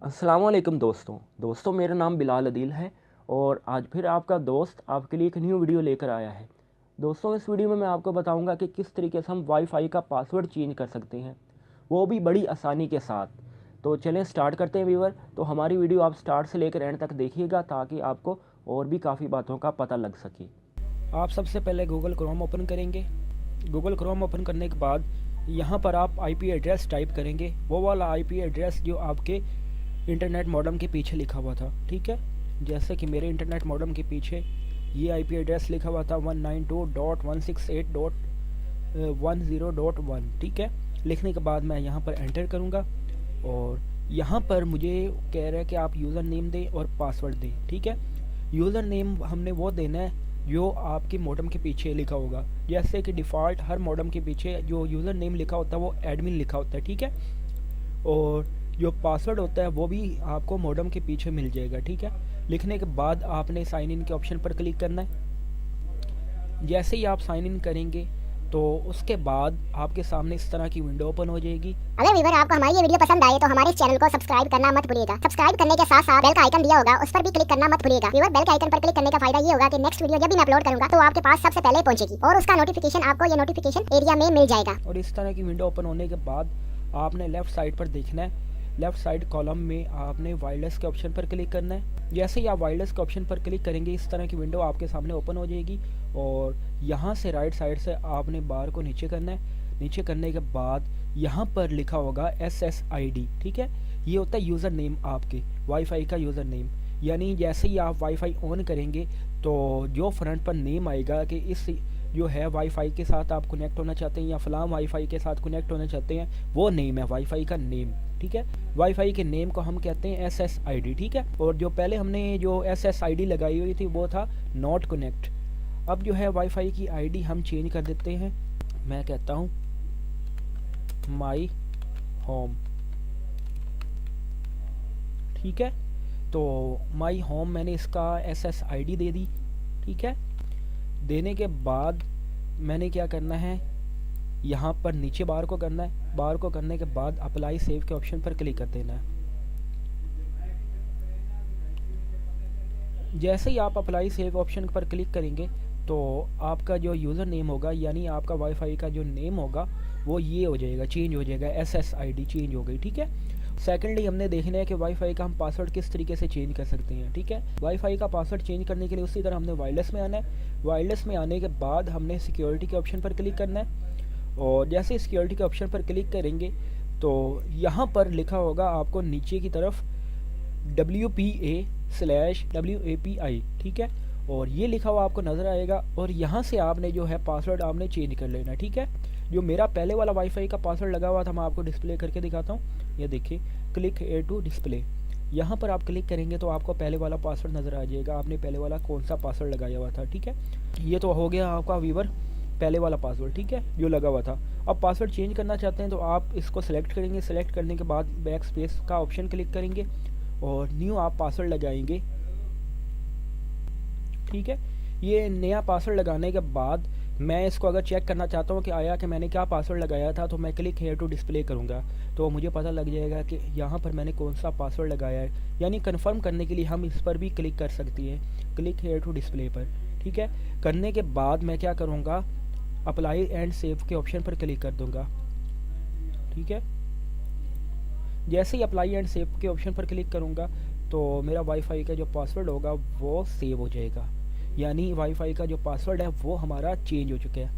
अस्सलामुअलैकुम दोस्तों मेरा नाम बिलाल अदील है और आज फिर आपका दोस्त आपके लिए एक न्यू वीडियो लेकर आया है। दोस्तों इस वीडियो में मैं आपको बताऊंगा कि किस तरीके से हम वाईफाई का पासवर्ड चेंज कर सकते हैं, वो भी बड़ी आसानी के साथ। तो चलें स्टार्ट करते हैं व्यूअर। तो हमारी वीडियो आप स्टार्ट से लेकर एंड तक देखिएगा ताकि आपको और भी काफ़ी बातों का पता लग सके। आप सबसे पहले गूगल क्रोम ओपन करेंगे। गूगल क्रोम ओपन करने के बाद यहाँ पर आप आईपी एड्रेस टाइप करेंगे, वो वाला आईपी एड्रेस जो आपके इंटरनेट मॉडेम के पीछे लिखा हुआ था। ठीक है, जैसे कि मेरे इंटरनेट मॉडेम के पीछे ये आईपी एड्रेस लिखा हुआ था 192.168.10.1। ठीक है, लिखने के बाद मैं यहाँ पर एंटर करूँगा और यहाँ पर मुझे कह रहा है कि आप यूज़र नेम दें और पासवर्ड दें। ठीक है, यूज़र नेम हमने वो देना है जो आपके मॉडेम के पीछे लिखा होगा। जैसे कि डिफ़ॉल्ट हर मॉडेम के पीछे जो यूज़र नेम लिखा होता है वो एडमिन लिखा होता है। ठीक है, और जो पासवर्ड होता है वो भी आपको मॉडेम के पीछे मिल जाएगा। ठीक है, लिखने के बाद आपने साइन इन के ऑप्शन पर क्लिक करना है। जैसे ही आप साइन इन करेंगे तो उसके बाद आपके सामने इस तरह की विंडो ओपन हो जाएगी। अगर व्यूअर आपको हमारी ये वीडियो पसंद आए तो हमारे इस चैनल को सब्सक्राइब करना मत भूलिएगा। सब्सक्राइब करने के साथ साथ बेल का आइकन दिया होगा उस पर भी क्लिक करना मत भूलिएगा। व्यूअर बेल के आइकन पर क्लिक करने का फायदा ये होगा कि नेक्स्ट वीडियो जब भी मैं अपलोड करूंगा तो आपके पास सबसे पहले पहुंचेगी और उसका नोटिफिकेशन आपको ये नोटिफिकेशन एरिया में मिल जाएगा। और इस तरह की विंडो ओपन होने के बाद आपने लेफ्ट साइड पर देखना है, लेफ्ट साइड कॉलम में आपने वायरलेस के ऑप्शन पर क्लिक करना है। जैसे ही आप वायरलेस के ऑप्शन पर क्लिक करेंगे इस तरह की विंडो आपके सामने ओपन हो जाएगी और यहाँ से राइट साइड से आपने बार को नीचे करना है। नीचे करने के बाद यहाँ पर लिखा होगा SSID। ठीक है, ये होता है यूज़र नेम आपके वाईफाई का यूज़र नेम। यानी जैसे ही आप वाईफाई ऑन करेंगे तो जो फ्रंट पर नेम आएगा कि इस जो है वाईफाई के साथ आप कनेक्ट होना चाहते हैं या फलां वाईफाई के साथ कनेक्ट होना चाहते हैं, वो नेम है वाईफाई का नेम। ठीक है, वाईफाई के नेम को हम कहते हैं SSID। ठीक है, और जो पहले हमने जो SSID लगाई हुई थी वो था नॉट कनेक्ट। अब जो है वाईफाई की आईडी हम चेंज कर देते हैं। मैं कहता हूँ माई होम। ठीक है, तो माई होम मैंने इसका SSID दे दी। ठीक है, देने के बाद मैंने क्या करना है, यहाँ पर नीचे बार को करना है। बार को करने के बाद अप्लाई सेव के ऑप्शन पर क्लिक कर देना है। जैसे ही आप अप्लाई सेव ऑप्शन पर क्लिक करेंगे तो आपका जो यूज़र नेम होगा यानी आपका वाईफाई का जो नेम होगा वो ये हो जाएगा, चेंज हो जाएगा, SSID चेंज हो गई। ठीक है, सेकेंडली हमने देखना है कि वाईफाई का हम पासवर्ड किस तरीके से चेंज कर सकते हैं। ठीक है, वाईफाई का पासवर्ड चेंज करने के लिए उसी तरह हमने वायरलेस में आना है। वायरलेस में आने के बाद हमने सिक्योरिटी के ऑप्शन पर क्लिक करना है और जैसे ही सिक्योरिटी के ऑप्शन पर क्लिक करेंगे तो यहाँ पर लिखा होगा आपको नीचे की तरफ WPA/WAPI। ठीक है, और ये लिखा हुआ आपको नज़र आएगा और यहाँ से आपने जो है पासवर्ड आपने चेंज कर लेना। ठीक है, जो मेरा पहले वाला वाईफाई का पासवर्ड लगा हुआ था मैं आपको डिस्प्ले करके दिखाता हूँ। ये देखिए, क्लिक हेयर टू डिस्प्ले, यहाँ पर आप क्लिक करेंगे तो आपको पहले वाला पासवर्ड नज़र आ जाएगा, आपने पहले वाला कौन सा पासवर्ड लगाया हुआ था। ठीक है, ये तो हो गया आपका व्यूअर पहले वाला पासवर्ड। ठीक है, जो लगा हुआ था। अब पासवर्ड चेंज करना चाहते हैं तो आप इसको सेलेक्ट करेंगे। सेलेक्ट करने के बाद बैक स्पेस का ऑप्शन क्लिक करेंगे और न्यू आप पासवर्ड लगाएंगे। ठीक है, ये नया पासवर्ड लगाने के बाद मैं इसको अगर चेक करना चाहता हूँ कि आया कि मैंने क्या पासवर्ड लगाया था तो मैं क्लिक हेयर टू डिस्प्ले करूँगा तो मुझे पता लग जाएगा कि यहाँ पर मैंने कौन सा पासवर्ड लगाया है। यानी कंफर्म करने के लिए हम इस पर भी क्लिक कर सकते हैं, क्लिक हेयर टू डिस्प्ले पर। ठीक है, करने के बाद मैं क्या करूँगा, अप्लाई एंड सेव के ऑप्शन पर क्लिक कर दूँगा। ठीक है, जैसे ही अप्लाई एंड सेव के ऑप्शन पर क्लिक करूँगा तो मेरा वाईफाई का जो पासवर्ड होगा वो सेव हो जाएगा। यानी वाईफाई का जो पासवर्ड है वो हमारा चेंज हो चुका है।